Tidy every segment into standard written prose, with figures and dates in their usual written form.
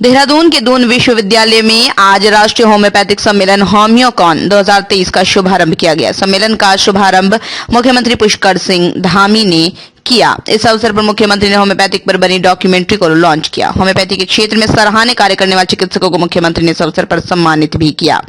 देहरादून के दून विश्वविद्यालय में आज राष्ट्रीय होम्योपैथिक सम्मेलन होम्योकॉन 2023 का शुभारंभ किया गया। सम्मेलन का शुभारंभ मुख्यमंत्री पुष्कर सिंह धामी ने किया। इस अवसर पर मुख्यमंत्री ने होम्योपैथिक पर बनी डॉक्यूमेंट्री को लॉन्च किया। होम्योपैथी के क्षेत्र में सराहनीय कार्य करने वाले चिकित्सकों को मुख्यमंत्री ने इस अवसर पर सम्मानित भी किया।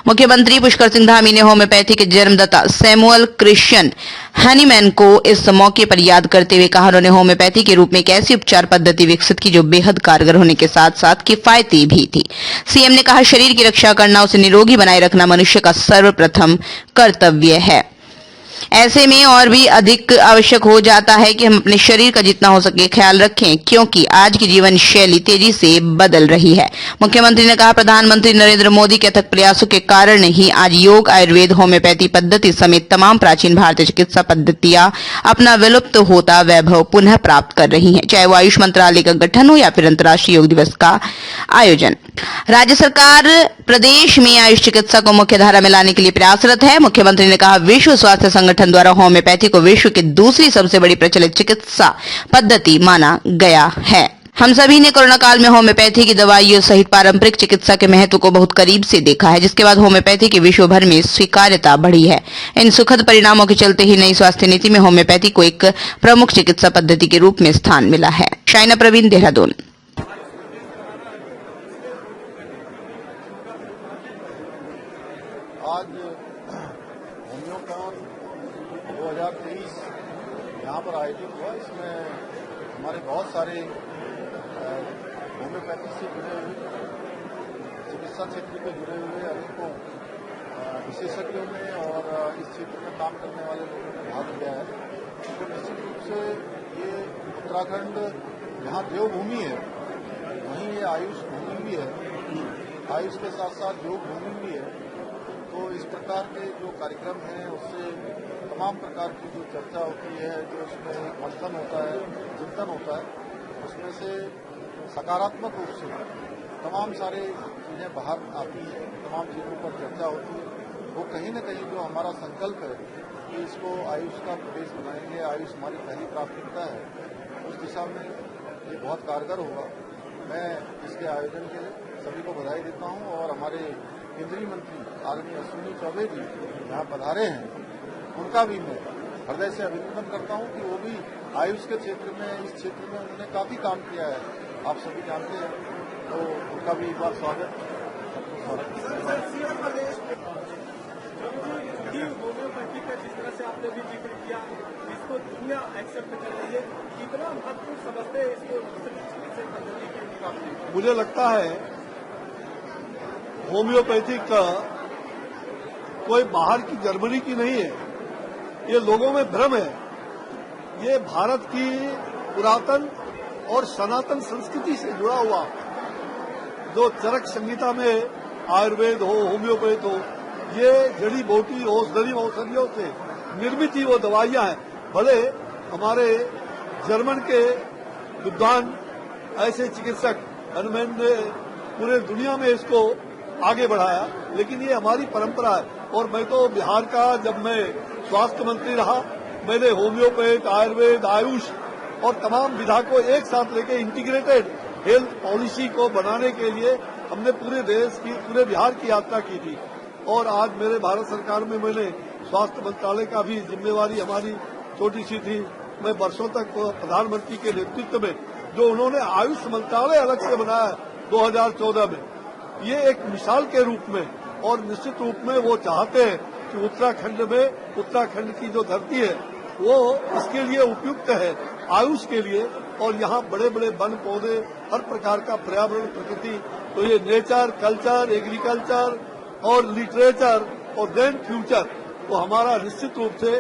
मुख्यमंत्री पुष्कर सिंह धामी ने होम्योपैथी के जन्मदाता सैमुअल क्रिश्चियन हैनीमैन को इस मौके पर याद करते हुए कहा, उन्होंने होम्योपैथी के रूप में एक ऐसी उपचार पद्धति विकसित की जो बेहद कारगर होने के साथ साथ किफायती भी थी। सीएम ने कहा, शरीर की रक्षा करना, उसे निरोगी बनाए रखना मनुष्य का सर्वप्रथम कर्तव्य है। ऐसे में और भी अधिक आवश्यक हो जाता है कि हम अपने शरीर का जितना हो सके ख्याल रखें, क्योंकि आज की जीवन शैली तेजी से बदल रही है। मुख्यमंत्री ने कहा, प्रधानमंत्री नरेंद्र मोदी के अथक प्रयासों के कारण ही आज योग, आयुर्वेद, होम्योपैथी पद्धति समेत तमाम प्राचीन भारतीय चिकित्सा पद्धतियां अपना विलुप्त होता वैभव पुनः प्राप्त कर रही हैं, चाहे वो आयुष मंत्रालय का गठन हो या फिर अंतर्राष्ट्रीय योग दिवस का आयोजन। राज्य सरकार प्रदेश में आयुष चिकित्सा को मुख्य धारा में लाने के लिए प्रयासरत है। मुख्यमंत्री ने कहा, विश्व स्वास्थ्य संगठन द्वारा होम्योपैथी को विश्व की दूसरी सबसे बड़ी प्रचलित चिकित्सा पद्धति माना गया है। हम सभी ने कोरोना काल में होम्योपैथी की दवाइयों सहित पारंपरिक चिकित्सा के महत्व को बहुत करीब से देखा है, जिसके बाद होम्योपैथी की विश्व भर में स्वीकार्यता बढ़ी है। इन सुखद परिणामों के चलते ही नई स्वास्थ्य नीति में होम्योपैथी को एक प्रमुख चिकित्सा पद्धति के रूप में स्थान मिला है। शाइना प्रवीण, देहरादून। आज होम्योकॉन 2023 यहाँ पर आयोजित हुआ। इसमें हमारे बहुत सारे होम्योपैथी से जुड़े हुए, चिकित्सा क्षेत्र में जुड़े हुए अनेकों विशेषज्ञों ने और इस क्षेत्र में काम करने वाले लोगों ने भाग लिया है। तो निश्चित रूप से ये उत्तराखंड जहाँ देवभूमि है, वहीं ये आयुष भूमि भी है। आयुष के साथ साथ योग भूमि भी है। तो इस प्रकार के जो कार्यक्रम हैं, उससे तमाम प्रकार की जो चर्चा होती है, जो उसमें एक मंथन होता है, चिंतन होता है, उसमें से सकारात्मक रूप से तमाम सारे चीजें बाहर आती हैं, तमाम चीजों पर चर्चा होती है। वो कहीं न कहीं जो हमारा संकल्प है कि इसको आयुष का प्रदेश बनाएंगे, आयुष हमारी पहली प्राथमिकता है, उस दिशा में ये बहुत कारगर होगा। मैं इसके आयोजन के लिए सभी को बधाई देता हूँ और हमारे केंद्रीय मंत्री आदरणीय अश्विनी चौबे जी यहाँ पधारे हैं, उनका भी मैं हृदय से अभिनंदन करता हूँ कि वो भी आयुष के क्षेत्र में, इस क्षेत्र में उन्होंने काफी काम किया है, आप सभी जानते हैं। तो उनका भी एक बार स्वागत। होम्योपैथी का जिस तरह से आपने भी जिक्र किया, इसको दुनिया एक्सेप्ट कर रही है, कितना महत्वपूर्ण समझते हैं इसको चिकित्सा पद्धति के मुकाबले? मुझे लगता है होम्योपैथी का कोई बाहर की जर्मनी की नहीं है, ये लोगों में भ्रम है। ये भारत की पुरातन और सनातन संस्कृति से जुड़ा हुआ, जो चरक संहिता में आयुर्वेद हो, होम्योपैथ हो, ये जड़ी बूटी औषधियों से निर्मित ही वो दवाइयां हैं। भले हमारे जर्मन के विद्वान ऐसे चिकित्सक हनुमान ने पूरे दुनिया में इसको आगे बढ़ाया, लेकिन ये हमारी परंपरा है। और मैं तो बिहार का, जब मैं स्वास्थ्य मंत्री रहा, मैंने होम्योपैथ, आयुर्वेद, आयुष और तमाम विधा को एक साथ लेके इंटीग्रेटेड हेल्थ पॉलिसी को बनाने के लिए हमने पूरे देश की, पूरे बिहार की यात्रा की थी। और आज मेरे भारत सरकार में मैंने स्वास्थ्य मंत्रालय का भी जिम्मेवारी हमारी छोटी सी थी। मैं वर्षों तक प्रधानमंत्री के नेतृत्व में जो उन्होंने आयुष मंत्रालय अलग से बनाया 2014 में, ये एक मिसाल के रूप में, और निश्चित रूप में वो चाहते हैं कि उत्तराखंड की जो धरती है वो इसके लिए उपयुक्त है, आयुष के लिए। और यहाँ बड़े बड़े वन पौधे, हर प्रकार का पर्यावरण, प्रकृति, तो ये नेचर, कल्चर, एग्रीकल्चर और लिटरेचर और देन फ्यूचर, तो हमारा निश्चित रूप से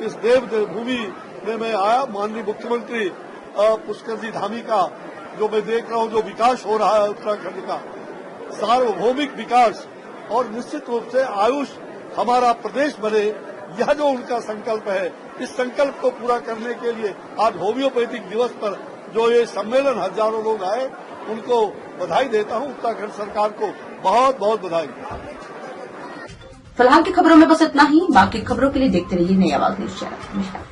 इस देवभूमि में मैं आया। माननीय मुख्यमंत्री पुष्कर जी धामी का जो मैं देख रहा हूँ, जो विकास हो रहा है उत्तराखंड का, सार्वभौमिक विकास, और निश्चित रूप से आयुष हमारा प्रदेश बने, यह जो उनका संकल्प है, इस संकल्प को पूरा करने के लिए आज होम्योपैथिक दिवस पर जो ये सम्मेलन हजारों लोग आए, उनको बधाई देता हूं। उत्तराखंड सरकार को बहुत बहुत बधाई। फिलहाल की खबरों में बस इतना ही। बाकी खबरों के लिए देखते रहिए नई आवाज न्यूज चैनल।